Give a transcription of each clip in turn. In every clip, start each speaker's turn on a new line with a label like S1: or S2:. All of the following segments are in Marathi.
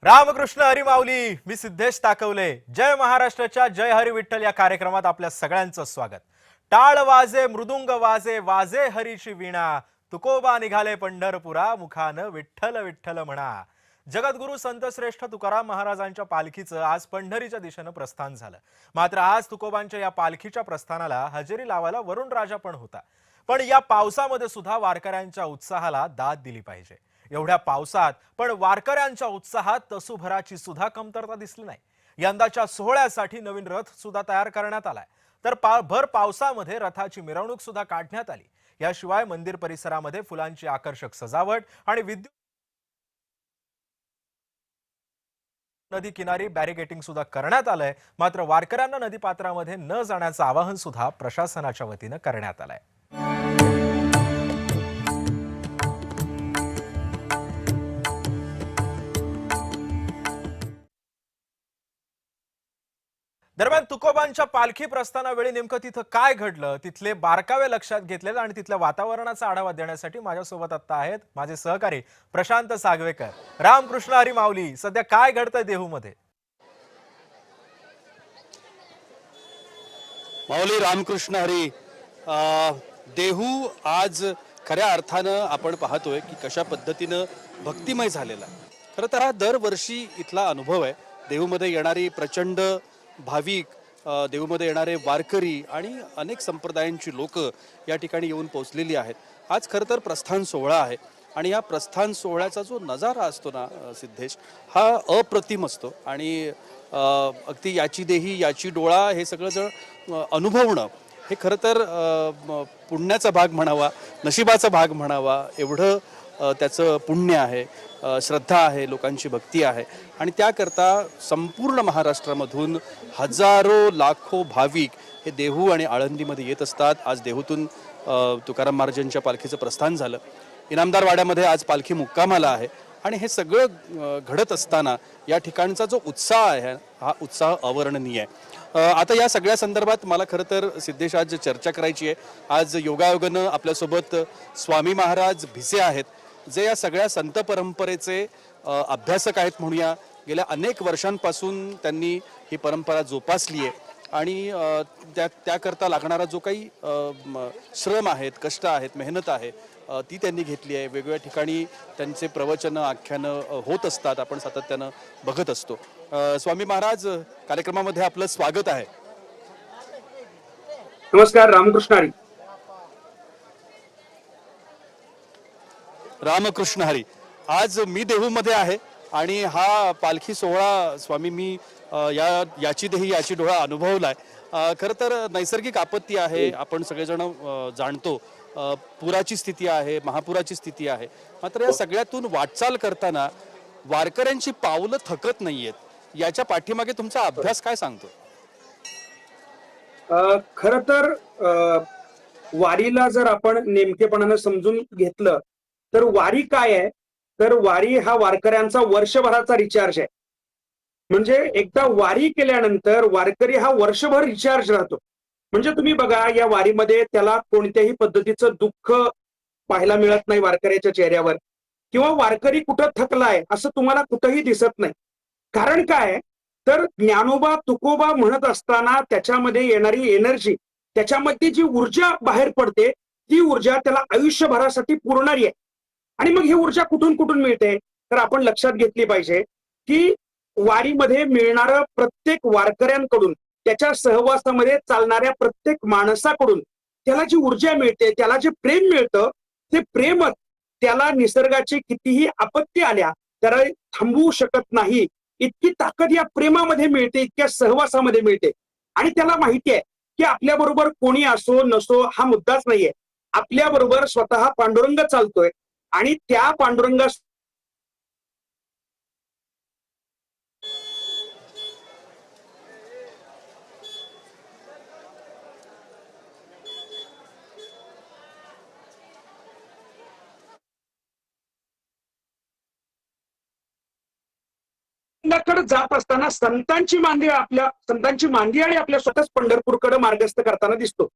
S1: रामकृष्ण हरी माऊली. मी सिद्धेश ताकवले. जय महाराष्ट्राच्या जय हरी विठ्ठल या कार्यक्रमात आपल्या सगळ्यांचं स्वागत. टाळ वाजे मृदुंग वाजे वाजे हरीची वीणा, तुकोबा निघाले पंढरपुरा मुखानं विठ्ठल विठ्ठल म्हणा. जगद्गुरु संतश्रेष्ठ तुकाराम महाराजांच्या पालखीचं आज पंढरीच्या दिशेनं प्रस्थान झालं. मात्र आज तुकोबांच्या या पालखीच्या प्रस्थानाला हजेरी लावायला वरुण राजा पण होता. पण या पावसामध्ये सुद्धा वारकऱ्यांच्या उत्साहाला दाद दिली पाहिजे. एवढ्या पावसात पण वारकऱ्यांच्या उत्साहात तसूभराची सुद्धा कमतरता दिसली नाही. यंदाच्या सोहळ्यासाठी नवीन रथ सुद्धा तयार करण्यात आलाय. तर भर पावसामध्ये रथाची मिरवणूक सुद्धा काढण्यात आली. याशिवाय मंदिर परिसरामध्ये फुलांची आकर्षक सजावट आणि विद्युत नदी किनारी बॅरिकेटिंग सुद्धा करण्यात आलंय. मात्र वारकऱ्यांना नदीपात्रामध्ये न जाण्याचं आवाहन सुद्धा प्रशासनाच्या वतीनं करण्यात आलंय. दरम्यान तुकोबांच्या पालखी प्रस्थानावेळी नेमकं तिथं काय घडलं, तिथले बारकावे लक्षात घेतले आणि तिथल्या वातावरणाचा आढावा देण्यासाठी माझ्यासोबत आता आहेत माझे सहकारी प्रशांत सागवेकर. रामकृष्ण हरी माऊली. सध्या काय घडतंय देहूमध्ये?
S2: माऊली रामकृष्ण हरी. देहू आज खऱ्या अर्थानं आपण पाहतोय की कशा पद्धतीनं भक्तिमय झालेला आहे. खरं तर हा दरवर्षी इथला अनुभव आहे. देहूमध्ये येणारी प्रचंड भाविक, देहूमध्ये येणारे वारकरी आणि अनेक संप्रदायांची लोक या ठिकाणी येऊन पोहोचलेली आहेत. आज खरं तर प्रस्थान सोहळा आहे आणि या प्रस्थान सोहळ्याचा जो नजारा असतो ना सिद्धेश, हा अप्रतिम असतो आणि अगदी याची देही याची डोळा हे सगळं जर अनुभवणं हे खरं तर पुण्याचा भाग म्हणावा, नशिबाचा भाग म्हणावा, एवढं त्याचं पुण्य आहे, श्रद्धा आहे, लोकांची भक्ती आहे. आणि त्याकरता संपूर्ण महाराष्ट्रामधून हजारो लाखो भाविक हे देहू आणि आळंदीमध्ये येत असतात. आज देहूतून तुकाराम महाराजांच्या पालखीचं प्रस्थान झालं. इनामदार वाड्यामध्ये आज पालखी मुक्कामाला आहे आणि हे सगळं घडत असताना या ठिकाणचा जो उत्साह आहे हा उत्साह अवर्णनीय आहे. आता या सगळ्या संदर्भात मला खरं तर सिद्धेश आज चर्चा करायची आहे. आज योगायोगानं आपल्यासोबत स्वामी महाराज भिसे आहेत, जे या सगळ्या संत परंपरेचे अभ्यासक आहेत म्हणूया. गेल्या अनेक वर्षांपासून त्यांनी ही परंपरा जोपासली आहे आणि त्याकरता लागणारा जो काही श्रम आहेत, कष्ट आहेत, मेहनत आहे ती त्यांनी घेतली आहे. वेगवेगळ्या ठिकाणी त्यांचे प्रवचनं, आख्यानं होत असतात, आपण सातत्यानं बघत असतो. स्वामी महाराज, कार्यक्रमामध्ये आपलं स्वागत आहे.
S3: नमस्कार. रामकृष्ण हरी.
S2: रामकृष्ण हरी. आज मी देहूमध्ये आहे आणि हा पालखी सोहळा स्वामी मी याची देही याची डोळा अनुभवलाय. खरं तर नैसर्गिक आपत्ती आहे, आपण सगळेजण जाणतो. पुराची स्थिती आहे, महापुराची स्थिती आहे. मात्र या सगळ्यातून वाटचाल करताना वारकऱ्यांची पावलं थकत नाहीयेत. याच्या पाठीमागे तुमचा अभ्यास काय सांगतो?
S3: खरं तर वारीला जर आपण नेमकेपणानं समजून घेतलं तर वारी काय आहे, तर वारी हा वारकऱ्यांचा वर्षभराचा रिचार्ज आहे. म्हणजे एकदा वारी केल्यानंतर वारकरी हा वर्षभर रिचार्ज राहतो. म्हणजे तुम्ही बघा, या वारीमध्ये त्याला कोणत्याही पद्धतीचं दुःख पाहायला मिळत नाही वारकऱ्याच्या चेहऱ्यावर, किंवा वारकरी कुठं थकलाय असं तुम्हाला कुठंही दिसत नाही. कारण काय, तर ज्ञानोबा तुकोबा म्हणत असताना त्याच्यामध्ये येणारी एनर्जी, त्याच्यामध्ये जी ऊर्जा बाहेर पडते, ती ऊर्जा त्याला आयुष्यभरासाठी पुरणारी आहे. आणि मग ही ऊर्जा कुठून कुठून मिळते, तर आपण लक्षात घेतली पाहिजे की वारीमध्ये मिळणारं प्रत्येक वारकऱ्यांकडून, त्याच्या सहवासामध्ये चालणाऱ्या प्रत्येक माणसाकडून त्याला जी ऊर्जा मिळते, त्याला जे प्रेम मिळतं, ते प्रेमच त्याला निसर्गाची कितीही आपत्ती आल्या त्याला थांबवू शकत नाही. इतकी ताकद या प्रेमामध्ये मिळते, इतक्या सहवासामध्ये मिळते. आणि त्याला माहिती आहे की आपल्या बरोबर कोणी असो नसो हा मुद्दाच नाहीये. आपल्या बरोबर स्वतः पांडुरंग चालतोय आणि त्या पांडुरंगा कडे जात असताना संतांची मांदियाळी आपल्या स्वतःच पंढरपूरकडे मार्गस्थ करताना दिसतो.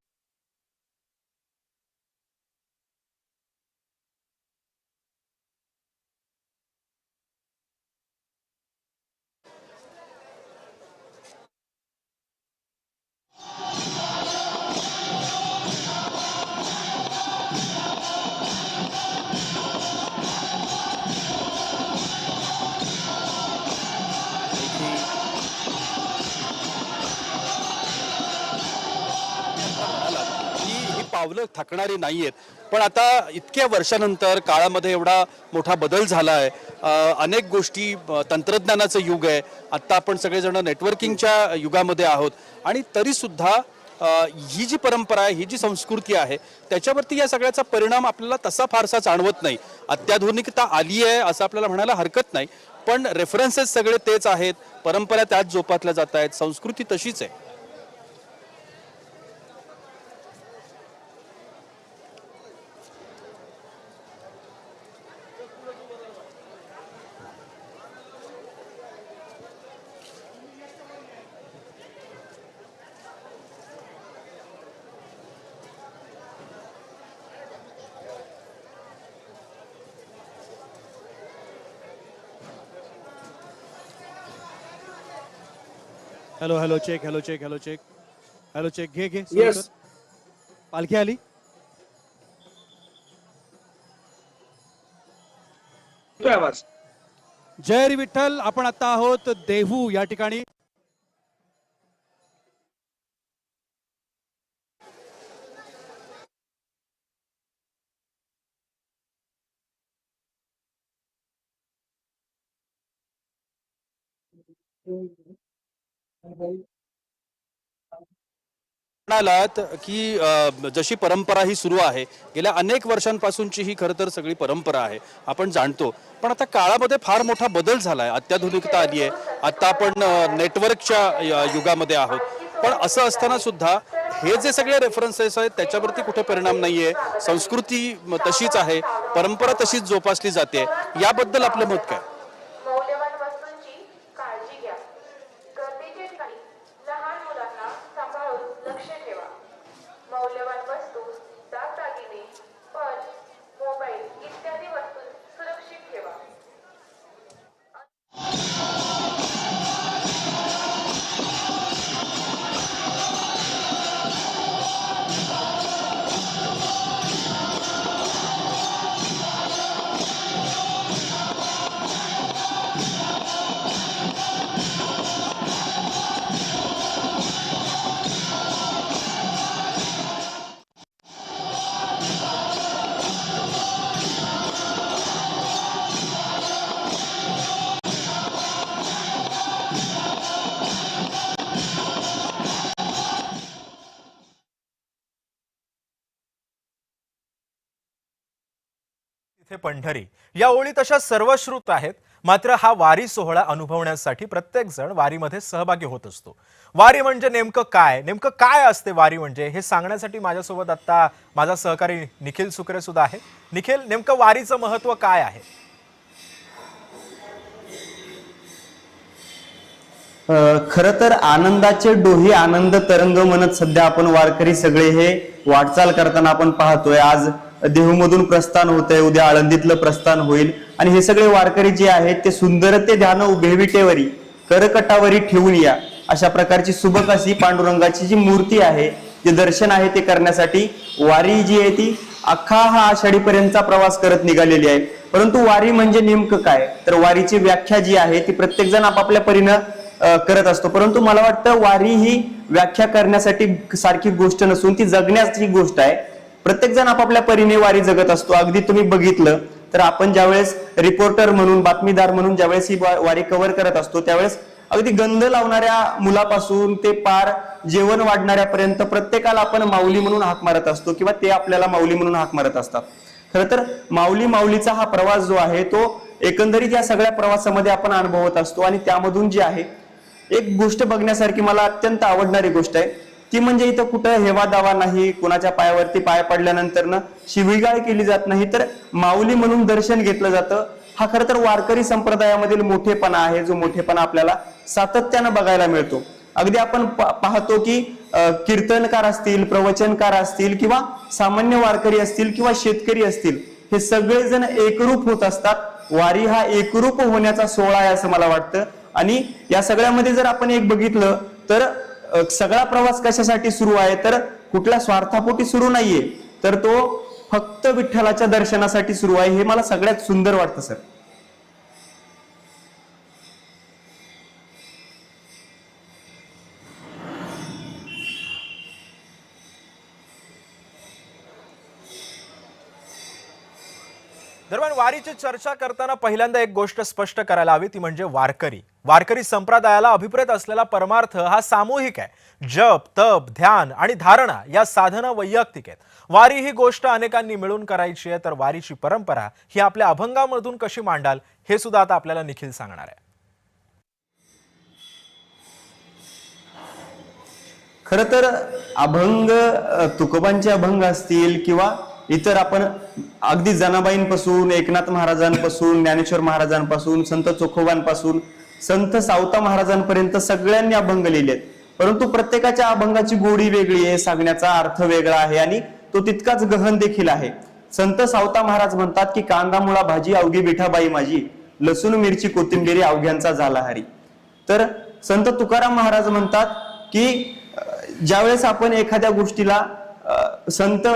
S2: पावलं थकणारी नाहीयेत. पण आता इतक्या वर्षानंतर काळामध्ये एवढा मोठा बदल झाला आहे. अनेक गोष्टी तंत्रज्ञानाचं युग आहे. आत्ता आपण सगळेजण नेटवर्किंगच्या युगामध्ये आहोत आणि तरीसुद्धा ही जी परंपरा आहे, ही जी संस्कृती आहे, त्याच्यावरती या सगळ्याचा परिणाम आपल्याला तसा फारसा जाणवत नाही. अत्याधुनिकता आली आहे असं आपल्याला म्हणायला हरकत नाही, पण रेफरन्सेस सगळे तेच आहेत, परंपरा त्याच जोपासल्या जात आहेत, संस्कृती तशीच आहे.
S4: Hello hello check hello check hello check hello check घे
S3: येस.
S4: पालखी आली.
S3: आवाज.
S4: जय हरी विठ्ठल. आपण आता आहोत देहू या ठिकाणी.
S2: म्हणालात की जशी परंपरा ही सुरू आहे, गेल्या अनेक वर्षांपासूनची ही खरं तर सगळी परंपरा आहे, आपण जाणतो. पण आता काळामध्ये फार मोठा बदल झाला आहे, अत्याधुनिकता आली आहे. आता आपण नेटवर्कच्या युगामध्ये आहोत. पण असं असताना सुद्धा हे जे सगळे रेफरन्सेस आहेत त्याच्यावरती कुठे परिणाम नाहीये. संस्कृती तशीच आहे, परंपरा तशीच जोपासली जाते. याबद्दल आपलं मत काय?
S5: मौल्यवान वस्तूंची काळजी घ्या. गर्दीच्या ठिकाणी लहान मुलांना सांभाळून लक्ष ठेवा. मौल्यवान वस्तू, दागदागिने, पर्स, मोबाईल इत्यादी वस्तू सुरक्षित ठेवा.
S1: तिथे पंढरी या ओळी तशा सर्वश्रुत आहेत. मात्र हा वारी सोहळा अनुभवण्यासाठी प्रत्येक जण वारीमध्ये सहभागी होत असतो. वारी म्हणजे नेमकं काय असते वारी म्हणजे हे सांगण्यासाठी माझ्यासोबत आता माझा सहकारी निखिल सुकरे सुद्धा आहे. निखिल, नेमकं वारीचं महत्व काय आहे?
S6: खरं तर आनंदाचे डोही आनंद तरंग म्हणत सध्या आपण वारकरी सगळे हे वाटचाल करताना आपण पाहतोय. आज देहूमधून प्रस्थान होत आहे, उद्या आळंदीतलं प्रस्थान होईल आणि हे सगळे वारकरी जे आहेत ते सुंदरते ध्यान उभे विटेवरी करकटावरी ठेवून या अशा प्रकारची सुबक अशी पांडुरंगाची जी मूर्ती आहे, जे दर्शन आहे ते करण्यासाठी वारी जी आहे ती अख्खा हा आषाढीपर्यंतचा प्रवास करत निघालेली आहे. परंतु वारी म्हणजे नेमकं काय, तर वारीची व्याख्या जी आहे ती प्रत्येक जण आपापल्या परीनं करत असतो. परंतु मला वाटतं वारी ही व्याख्या करण्यासाठी सारखी गोष्ट नसून ती जगण्याची गोष्ट आहे. प्रत्येक जण आपापल्या परीने वारी जगत असतो. अगदी तुम्ही बघितलं तर आपण ज्यावेळेस रिपोर्टर म्हणून, बातमीदार म्हणून ज्यावेळेस ही वारी कव्हर करत असतो त्यावेळेस अगदी गंध लावणाऱ्या मुलापासून ते पार जेवण वाढणाऱ्यापर्यंत प्रत्येकाला आपण माऊली म्हणून हाक मारत असतो किंवा ते आपल्याला माऊली म्हणून हाक मारत असतात. खरं तर माऊलीचा हा प्रवास जो आहे तो एकंदरीत या सगळ्या प्रवासामध्ये आपण अनुभवत असतो. आणि त्यामधून जी आहे एक गोष्ट बघण्यासारखी मला अत्यंत आवडणारी गोष्ट आहे ती म्हणजे इथं कुठं हेवा दावा नाही, कुणाच्या पायावरती पाय पडल्यानंतर ना शिवीगाळ केली जात नाही, तर माऊली म्हणून दर्शन घेतलं जातं. हा खरं तर वारकरी संप्रदायामधील मोठेपणा आहे, जो मोठेपणा आपल्याला सातत्यानं बघायला मिळतो. अगदी आपण पाहतो की कीर्तनकार असतील, प्रवचनकार असतील किंवा सामान्य वारकरी असतील किंवा शेतकरी असतील, हे सगळेजण एकरूप होत असतात. वारी हा एकरूप होण्याचा सोहळा आहे असं मला वाटतं. आणि या सगळ्यामध्ये जर आपण एक बघितलं तर सगळा प्रवास कशासाठी सुरू आहे, तर कुठल्या स्वार्थापोटी सुरू नाहीये, तर तो फक्त विठ्ठलाच्या दर्शनासाठी सुरू आहे. हे मला सगळ्यात सुंदर वाटतं सर.
S1: वारीची चर्चा करताना पहिल्यांदा एक गोष्ट स्पष्ट करायला हवी, ती म्हणजे वारकरी संप्रदायाला अभिप्रेत असलेला परमार्थ हा सामूहिक आहे. जप, तप, ध्यान आणि धारणा या साधना वैयक्तिक आहेत. वारी ही गोष्ट अनेकांनी मिळून करायची आहे, तर वारीची परंपरा ही आपल्या अभंगामधून कशी मांडाल हे सुद्धा आता आपल्याला निखिल सांगणार आहे.
S6: खरं तर अभंग, तुकोबांचे अभंग असतील किंवा इतर आपण अगदी जनाबाईंपासून, एकनाथ महाराजांपासून, ज्ञानेश्वर महाराजांपासून, संत चोखोबांपासून, संत सावता महाराजांपर्यंत सगळ्यांनी अभंग लिहिले आहेत. परंतु प्रत्येकाच्या अभंगाची गोडी वेगळी आहे, सांगण्याचा अर्थ वेगळा आहे आणि तो तितकाच गहन देखील आहे. संत सावता महाराज म्हणतात की कांदा मुळा भाजी अवघी विठाबाई माझी, लसूण मिरची कोथिंबिरी अवघ्यांचा झाला हरी. तर संत तुकाराम महाराज म्हणतात की ज्यावेळेस आपण एखाद्या गोष्टीला, संत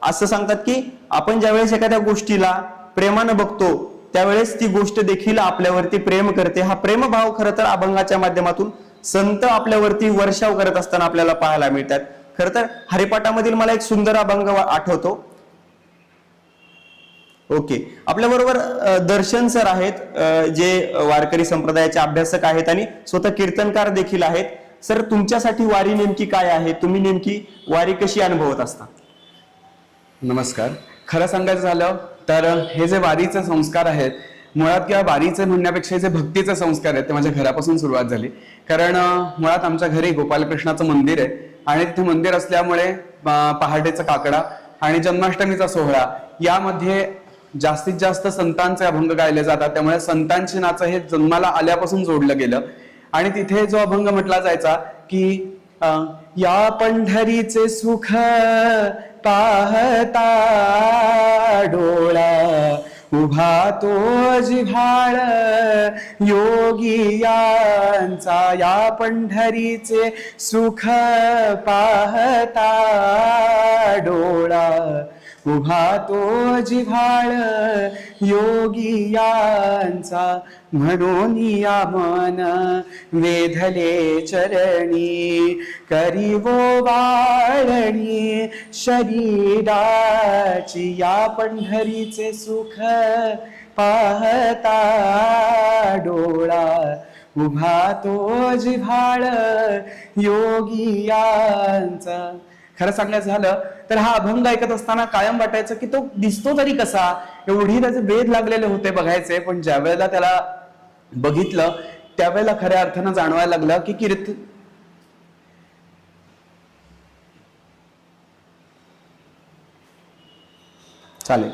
S6: असं सांगतात की आपण ज्यावेळेस एखाद्या गोष्टीला प्रेमानं बघतो त्यावेळेस ती गोष्ट देखील आपल्यावरती प्रेम करते. हा प्रेमभाव खरं तर अभंगाच्या माध्यमातून संत आपल्यावरती वर्षाव करत असताना आपल्याला पाहायला मिळतात. खरं तर हरिपाठामधील मला एक सुंदर अभंग आठवतो. ओके, आपल्या बरोबर दर्शन सर आहेत, जे वारकरी संप्रदायाचे अभ्यासक आहेत आणि स्वतः कीर्तनकार देखील आहेत. सर, तुमच्यासाठी वारी नेमकी काय आहे? तुम्ही नेमकी वारी कशी अनुभवत असता?
S7: नमस्कार. खरं सांगायचं झालं तर हे जे वारीचे संस्कार आहेत, मुळात किंवा वारीचे म्हणण्यापेक्षा जे भक्तीचे संस्कार आहेत ते माझ्या घरापासून सुरुवात झाली. कारण मुळात आमच्या घरी गोपालकृष्णाचं मंदिर आहे आणि तिथे मंदिर असल्यामुळे पहाटेचा काकडा आणि जन्माष्टमीचा सोहळा यामध्ये जास्तीत जास्त संतांचे अभंग गायले जातात. त्यामुळे संतांची नाचं हे जन्माला आल्यापासून जोडलं गेलं. आणि तिथे जो अभंग म्हटला जायचा की या पंढरीचे सुख पाहता डोळा, उभा तो जिव्हाळ योगियांचा. या पंढरीचे सुख पाहता डोळा, उभा तो जिव्हाळ योगियांचा. म्हणून या मन वेधले चरणी, करीवो वाळणी शरीराची. या पंढरीचे सुख पाहता डोळा, उभा तो जिव्हाळ योगियांचा. खरं सांगायचं झालं तर हा अभंग ऐकत असताना कायम वाटायचं की तो दिसतो तरी कसा, एवढी त्याचे वेध लागलेले होते बघायचे. पण ज्या वेळेला त्याला बघितलं त्यावेळेला खऱ्या अर्थानं जाणवायला लागलं की चालेल.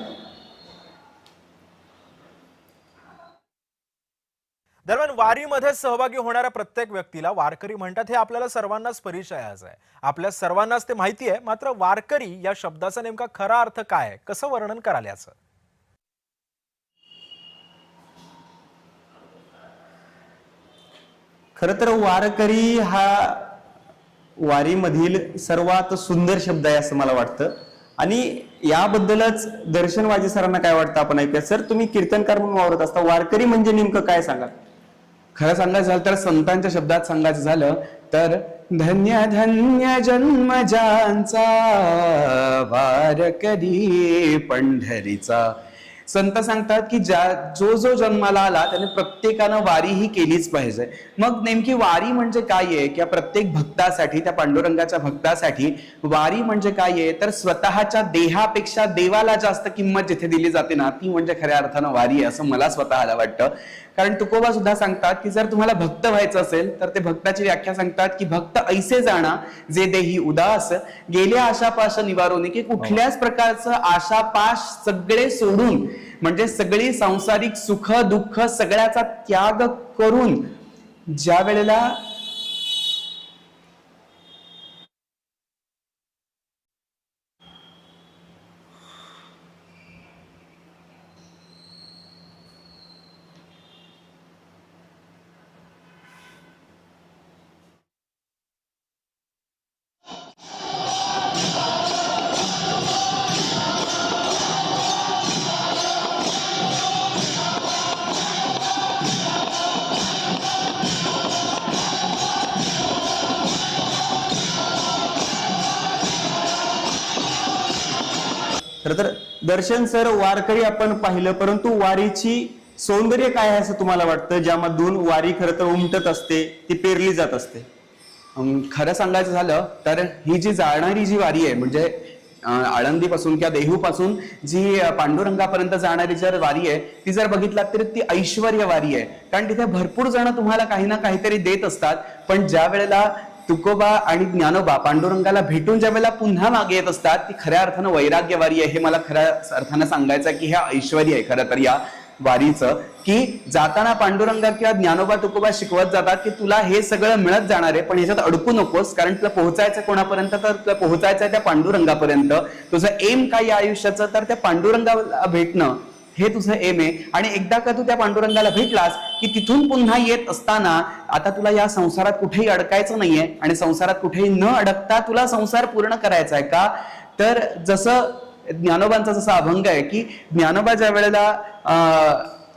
S1: दरम्यान वारीमध्ये सहभागी होणाऱ्या प्रत्येक व्यक्तीला वारकरी म्हणतात हे आपल्याला सर्वांनाच परिचयाचं आहे. आपल्या सर्वांनाच ते माहिती आहे. मात्र वारकरी या शब्दाचा नेमका खरा अर्थ काय आहे, कसं वर्णन कराल याचं?
S6: खर तर वारकरी हा वारीमधील सर्वात सुंदर शब्द आहे असं मला वाटतं. आणि याबद्दलच दर्शनवाजी सरांना काय वाटतं आपण ऐकूया. सर, तुम्ही कीर्तनकार म्हणून वावरत असता, वारकरी म्हणजे नेमकं काय सांगा?
S7: खरं सांगायचं झालं तर संतांच्या शब्दात सांगायचं झालं तर धन्य धन्य जन्म ज्यांचा वारकरी पंढरीचा. संत सांगतात की जो जन्माला आला त्याने प्रत्येकानं वारी ही केलीच पाहिजे. मग नेमकी वारी म्हणजे काय आहे? किंवा प्रत्येक भक्तासाठी, त्या पांडुरंगाच्या भक्तासाठी वारी म्हणजे काय आहे? तर स्वतःच्या देहापेक्षा देवाला जास्त किंमत जिथे दिली जाते ना, ती म्हणजे खऱ्या अर्थानं वारी आहे असं मला स्वतःला वाटतं. कारण तुकोबा सुद्धा सांगतात की जर तुम्हाला भक्त व्हायचं असेल तर ते भक्ताची व्याख्या सांगतात की भक्त ऐसे जाणा जे देही उदास, गेले आशापाश निवारून. की कुठल्याच प्रकारचं आशापाश सगळे सोडून, म्हणजे सगळी सांसारिक सुख दुःख सगळ्याचा त्याग करून ज्या वेळेला
S6: खरं तर दर्शन सर, वारकरी आपण पाहिलं, परंतु वारीची सौंदर्य काय आहे असं तुम्हाला वाटतं, ज्यामधून वारी खरं तर उमटत असते, ती पेरली जात असते?
S7: खरं सांगायचं झालं तर ही जी जाणारी जी वारी आहे, म्हणजे आळंदीपासून किंवा देहूपासून जी पांडुरंगापर्यंत जाणारी जर वारी आहे, ती जर बघितलात तर ती ऐश्वर्य वारी आहे. कारण तिथे भरपूर जण तुम्हाला काही ना काहीतरी देत असतात, पण ज्या वेळेला तुकोबा आणि ज्ञानोबा पांडुरंगाला भेटून ज्या वेळेला पुन्हा मागे येत असतात, ती खऱ्या अर्थानं वैराग्यवारी आहे. हे मला खऱ्या अर्थानं सांगायचं की ह्या ऐश्वर्य आहे खरं तर या वारीचं, की जाताना पांडुरंगा किंवा ज्ञानोबा तुकोबा शिकवत जातात की तुला हे सगळं मिळत जाणार आहे, पण ह्याच्यात अडकू नकोस, कारण तुला पोहोचायचं कोणापर्यंत, तर तुला पोहोचायचं आहे त्या पांडुरंगापर्यंत. तुझं एम काय या आयुष्याचं, तर त्या पांडुरंगाला भेटणं हे तुझं एम आहे. आणि एकदा का तू त्या पांडुरंगाला भेटलास की तिथून पुन्हा येत असताना आता तुला या संसारात कुठेही अडकायचं नाहीये, आणि संसारात कुठेही न अडकता तुला संसार पूर्ण करायचा आहे. का तर जसं ज्ञानोबांचा जसा अभंग आहे की ज्ञानोबा ज्या वेळेला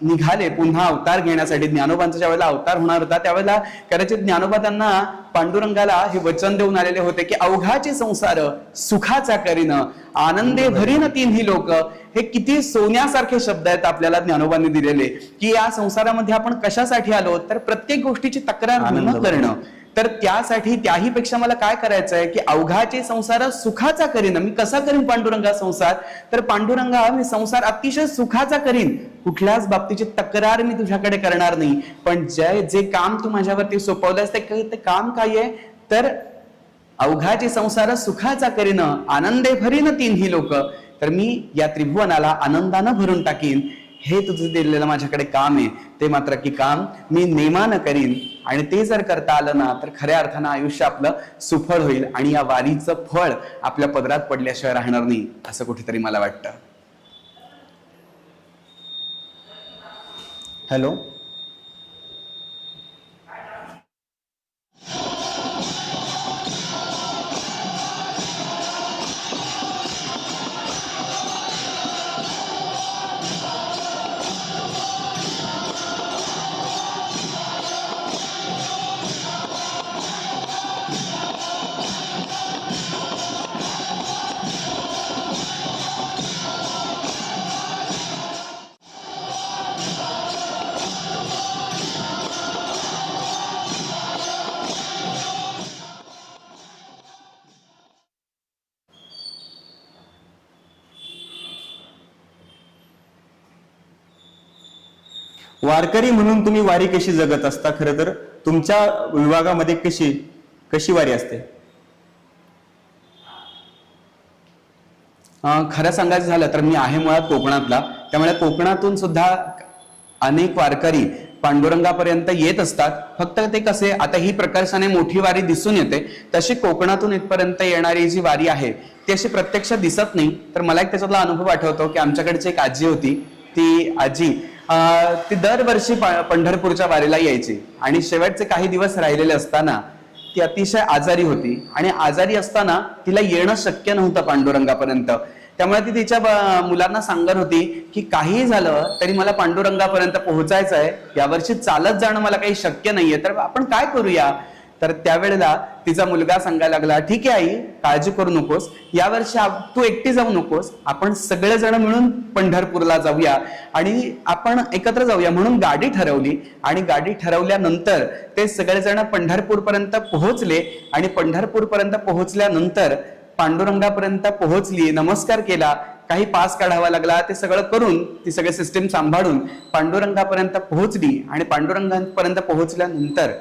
S7: निघाले पुन्हा अवतार घेण्यासाठी, ज्ञानोबांचा ज्या वेळेला अवतार होणार होता त्यावेळेला कदाचित ज्ञानोबा त्यांना पांडुरंगाला हे वचन देऊन आलेले होते की अवघाचे संसार सुखाचा करीनं आनंदे भरीन तिन्ही लोक. हे किती सोन्यासारखे शब्द आहेत आपल्याला ज्ञानोबांनी दिलेले, की या संसारामध्ये आपण कशासाठी आलो, तर प्रत्येक गोष्टीची तक्रार न करणं. तर त्यासाठी त्याही पेक्षा मला काय करायचं आहे की अवघाचे संसार सुखाचा करीन. मी कसा करीन पांडुरंगा संसार, तर पांडुरंगा मी संसार अतिशय सुखाचा करीन, कुठल्याच बाबतीची तक्रार मी तुझ्याकडे करणार नाही. पण जे काम तू माझ्यावरती सोपवलंस ते काम काय आहे, तर अवघाचे संसार सुखाचा करीन आनंदे भरीन तिन्ही लोक. तर मी या त्रिभुवनाला आनंदानं भरून टाकीन. हे तुझं दिलेलं माझ्याकडे काम आहे, ते मात्र की काम मी नेमानं करीन. आणि ते जर करता आलं ना तर खऱ्या अर्थानं आयुष्य आपलं सुफळ होईल, आणि या वारीचं फळ आपल्या पदरात पडल्याशिवाय राहणार नाही असं कुठेतरी मला वाटतं.
S6: हॅलो, वारकरी म्हणून तुम्ही वारी कशी जगत असता? खरं तर तुमच्या विभागामध्ये कशी वारी असते?
S7: खरं सांगायचं झालं तर मी आहे मुळात कोकणातला, त्यामुळे कोकणातून सुद्धा अनेक वारकरी पांडुरंगापर्यंत येत असतात. फक्त ते कसे, आता ही प्रकर्षाने मोठी वारी दिसून येते, तशी कोकणातून इथपर्यंत येणारी जी वारी आहे ती अशी प्रत्यक्ष दिसत नाही. तर मला एक त्याच्यातला अनुभव आठवतो की आमच्याकडची एक आजी होती. ती आजी ती दरवर्षी पंढरपूरच्या वारीला यायची, आणि शेवटचे काही दिवस राहिलेले असताना ती अतिशय आजारी होती, आणि आजारी असताना तिला येणं शक्य नव्हतं पांडुरंगापर्यंत. त्यामुळे ती तिच्या मुलांना सांगत होती की काही झालं तरी मला पांडुरंगापर्यंत पोहोचायचं आहे, यावर्षी चालत जाणं मला काही शक्य नाहीये, तर आपण काय करूया. तर त्यावेळेला तिचा मुलगा सांगायला लागला, ठीक आहे आई, काळजी करू नकोस, यावर्षी तू एकटी जाऊ नकोस, आपण सगळेजण मिळून पंढरपूरला जाऊया आणि आपण एकत्र जाऊया. म्हणून गाडी ठरवली, आणि गाडी ठरवल्यानंतर ते सगळेजण पंढरपूरपर्यंत पोहोचले, आणि पंढरपूरपर्यंत पोहोचल्यानंतर पांडुरंगापर्यंत पोहोचली, नमस्कार केला, काही पास काढावा लागला, ते सगळं करून ती सगळे सिस्टीम सांभाळून पांडुरंगापर्यंत पोहोचली. आणि पांडुरंगापर्यंत पोहोचल्यानंतर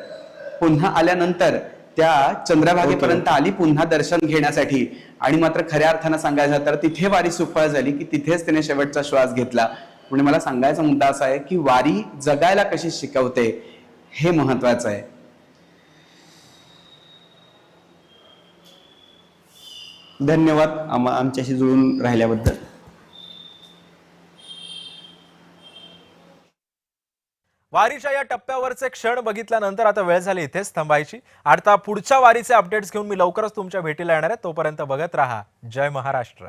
S7: पुन्हा आल्यानंतर त्या चंद्रभागेपर्यंत आली पुन्हा दर्शन घेण्यासाठी. आणि मात्र खऱ्या अर्थानं सांगायचं तर तिथे वारी सुफळ झाली, की तिथेच तिने शेवटचा श्वास घेतला. म्हणजे मला सांगायचा मुद्दा असा आहे की वारी जगायला कशी शिकवते हे महत्वाचं आहे.
S6: धन्यवाद आमच्याशी जुळून राहिल्याबद्दल.
S1: वारीच्या या टप्प्यावरचे क्षण बघितल्यानंतर आता वेळ झाली इथेच थांबायची. आता पुढच्या वारीचे अपडेट्स घेऊन मी लवकरच तुमच्या भेटीला येणार आहे. तोपर्यंत बघत राहा जय महाराष्ट्र.